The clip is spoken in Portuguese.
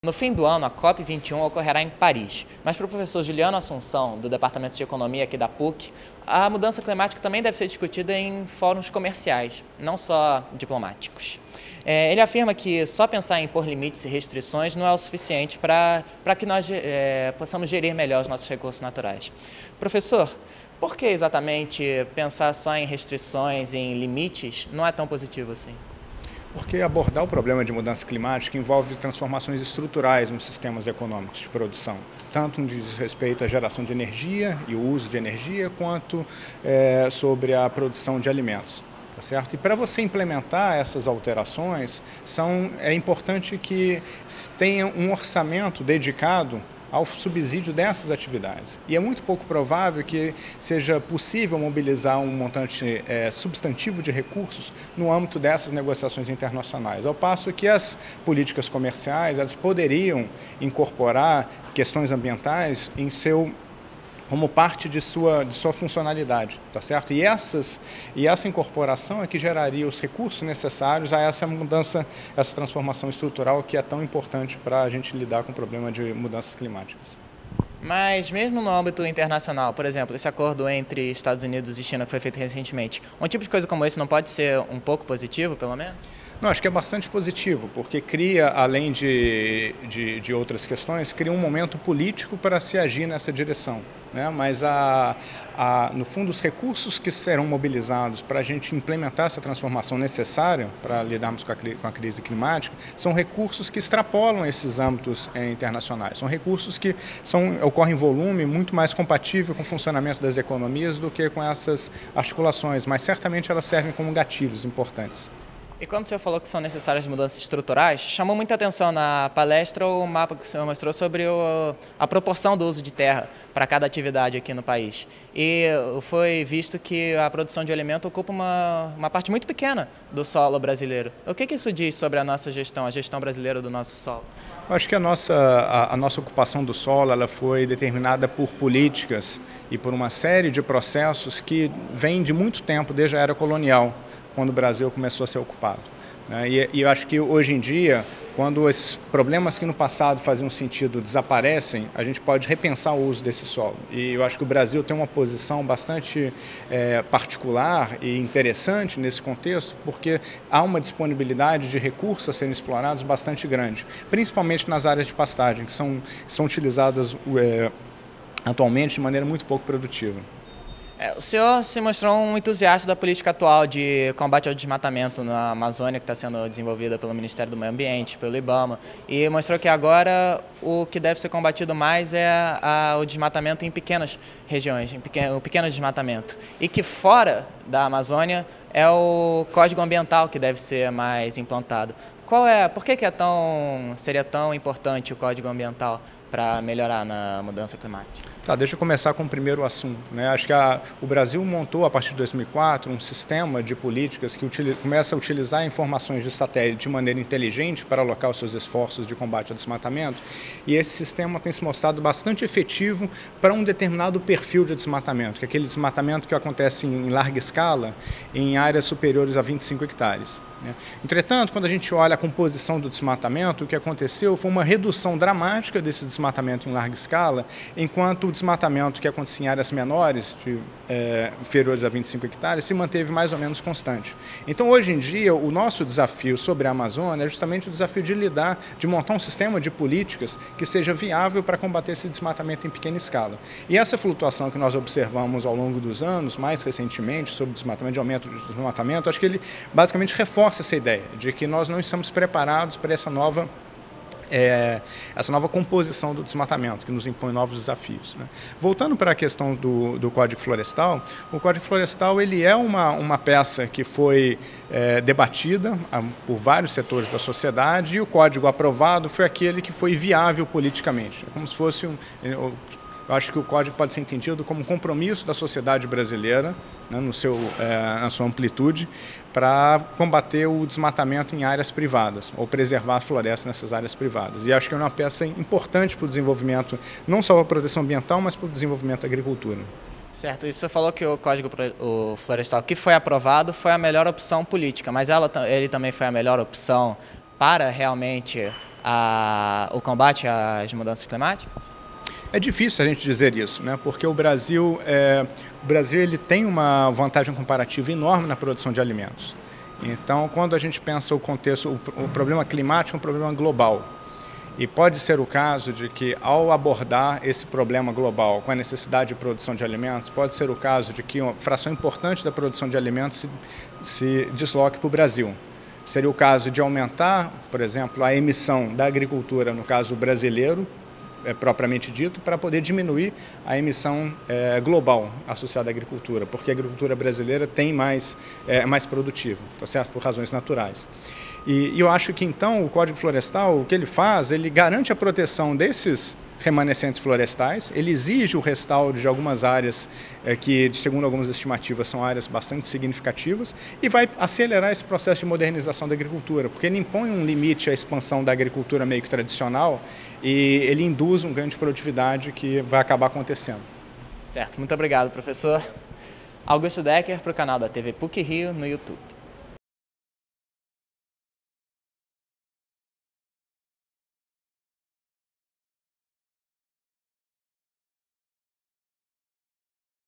No fim do ano, a COP21 ocorrerá em Paris, mas para o professor Juliano Assunção, do Departamento de Economia aqui da PUC, a mudança climática também deve ser discutida em fóruns comerciais, não só diplomáticos. Ele afirma que só pensar em pôr limites e restrições não é o suficiente para que nós possamos gerir melhor os nossos recursos naturais. Professor, por que exatamente pensar só em restrições e em limites não é tão positivo assim? Porque abordar o problema de mudança climática envolve transformações estruturais nos sistemas econômicos de produção, tanto no que diz respeito à geração de energia e o uso de energia, quanto sobre a produção de alimentos. Tá certo? E para você implementar essas alterações, é importante que tenha um orçamento dedicado ao subsídio dessas atividades. E é muito pouco provável que seja possível mobilizar um montante substantivo de recursos no âmbito dessas negociações internacionais, ao passo que as políticas comerciais elas poderiam incorporar questões ambientais como parte de sua funcionalidade, tá certo? E essa incorporação é que geraria os recursos necessários a essa mudança, essa transformação estrutural que é tão importante para a gente lidar com o problema de mudanças climáticas. Mas mesmo no âmbito internacional, por exemplo, esse acordo entre Estados Unidos e China que foi feito recentemente, um tipo de coisa como esse não pode ser um pouco positivo, pelo menos? Não, acho que é bastante positivo, porque cria, além de outras questões, cria um momento político para se agir nessa direção, né? Mas, no fundo, os recursos que serão mobilizados para a gente implementar essa transformação necessária para lidarmos com a crise climática são recursos que extrapolam esses âmbitos internacionais. São recursos que ocorrem em volume muito mais compatível com o funcionamento das economias do que com essas articulações, mas certamente elas servem como gatilhos importantes. E quando o senhor falou que são necessárias mudanças estruturais, chamou muita atenção na palestra o mapa que o senhor mostrou sobre a proporção do uso de terra para cada atividade aqui no país. E foi visto que a produção de alimento ocupa uma parte muito pequena do solo brasileiro. O que isso diz sobre a nossa gestão, a gestão brasileira do nosso solo? Eu acho que a nossa ocupação do solo ela foi determinada por políticas e por uma série de processos que vêm de muito tempo, desde a era colonial, quando o Brasil começou a ser ocupado. E eu acho que hoje em dia, quando esses problemas que no passado faziam sentido desaparecem, a gente pode repensar o uso desse solo. E eu acho que o Brasil tem uma posição bastante particular e interessante nesse contexto, porque há uma disponibilidade de recursos a serem explorados bastante grande, principalmente nas áreas de pastagem, que são utilizadas atualmente de maneira muito pouco produtiva. O senhor se mostrou um entusiasta da política atual de combate ao desmatamento na Amazônia, que está sendo desenvolvida pelo Ministério do Meio Ambiente, pelo IBAMA, e mostrou que agora o que deve ser combatido mais é o desmatamento em pequenas regiões, o pequeno desmatamento, e que fora da Amazônia é o Código Ambiental que deve ser mais implantado. Por que seria tão importante o Código Ambiental para melhorar na mudança climática? Tá, deixa eu começar com o primeiro assunto, né? Acho que o Brasil montou, a partir de 2004, um sistema de políticas que começa a utilizar informações de satélite de maneira inteligente para alocar os seus esforços de combate ao desmatamento, e esse sistema tem se mostrado bastante efetivo para um determinado perfil de desmatamento, que é aquele desmatamento que acontece em larga escala em áreas superiores a 25 hectares. Entretanto, quando a gente olha a composição do desmatamento, o que aconteceu foi uma redução dramática desse desmatamento em larga escala, enquanto o desmatamento que acontecia em áreas menores, inferiores a 25 hectares, se manteve mais ou menos constante. Então, hoje em dia, o nosso desafio sobre a Amazônia é justamente o desafio de montar um sistema de políticas que seja viável para combater esse desmatamento em pequena escala. E essa flutuação que nós observamos ao longo dos anos, mais recentemente, sobre o desmatamento, de aumento do desmatamento, acho que ele basicamente reforça essa ideia de que nós não estamos preparados para essa nova composição do desmatamento, que nos impõe novos desafios, né? Voltando para a questão do Código Florestal, o Código Florestal ele é uma peça que foi debatida por vários setores da sociedade, e o código aprovado foi aquele que foi viável politicamente. É como se fosse eu acho que o código pode ser entendido como um compromisso da sociedade brasileira, né, na sua amplitude, para combater o desmatamento em áreas privadas, ou preservar a floresta nessas áreas privadas. E acho que é uma peça importante para o desenvolvimento, não só para a proteção ambiental, mas para o desenvolvimento da agricultura. Certo, e você falou que o Código Florestal que foi aprovado foi a melhor opção política, mas ele também foi a melhor opção para realmente o combate às mudanças climáticas? É difícil a gente dizer isso, né? Porque o Brasil ele tem uma vantagem comparativa enorme na produção de alimentos. Então, quando a gente pensa o contexto, o problema climático é um problema global. E pode ser o caso de que, ao abordar esse problema global com a necessidade de produção de alimentos, pode ser o caso de que uma fração importante da produção de alimentos se desloque para o Brasil. Seria o caso de aumentar, por exemplo, a emissão da agricultura, no caso brasileiro, propriamente dito, para poder diminuir a emissão global associada à agricultura, porque a agricultura brasileira é mais produtiva, tá certo? Por razões naturais. E eu acho que, então, o Código Florestal, o que ele faz, ele garante a proteção desses remanescentes florestais, ele exige o restauro de algumas áreas que, segundo algumas estimativas, são áreas bastante significativas, e vai acelerar esse processo de modernização da agricultura, porque ele impõe um limite à expansão da agricultura meio que tradicional e ele induz um ganho de produtividade que vai acabar acontecendo. Certo, muito obrigado, professor. Augusto Decker, para o canal da TV PUC Rio no YouTube.